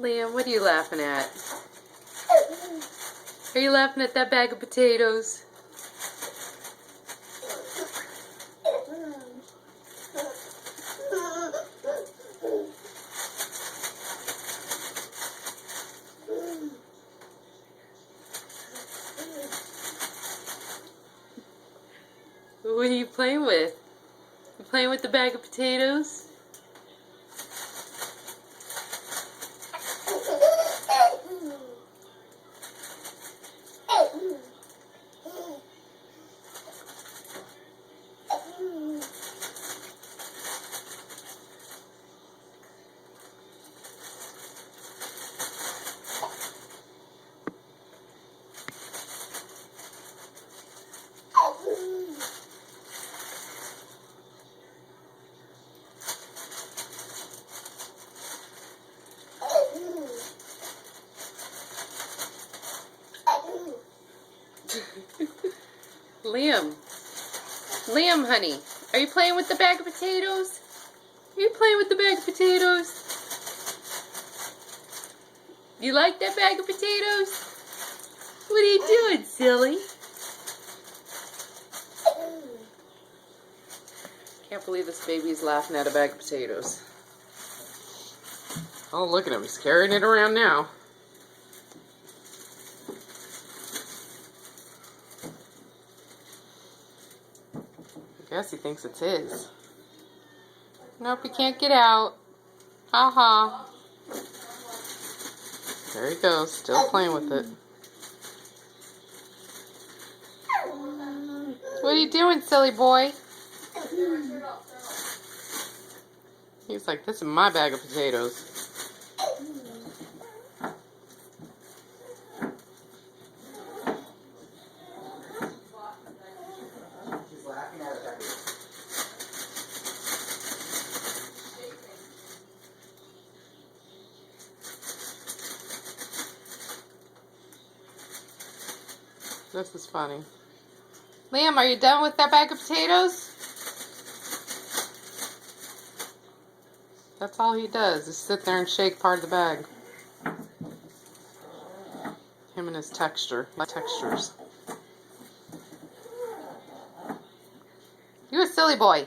Liam, what are you laughing at? Are you laughing at that bag of potatoes? What are you playing with? You playing with the bag of potatoes? Liam, honey, are you playing with the bag of potatoes? Are you playing with the bag of potatoes? You like that bag of potatoes? What are you doing, silly? Can't believe this baby's laughing at a bag of potatoes. Oh, look at him. He's carrying it around now. I guess he thinks it's his. Nope, he can't get out. Ha-ha. There he goes, still playing with it. What are you doing, silly boy? He's like, this is my bag of potatoes. This is funny. Liam, are you done with that bag of potatoes? That's all he does, is sit there and shake part of the bag. Him and his textures. You a silly boy.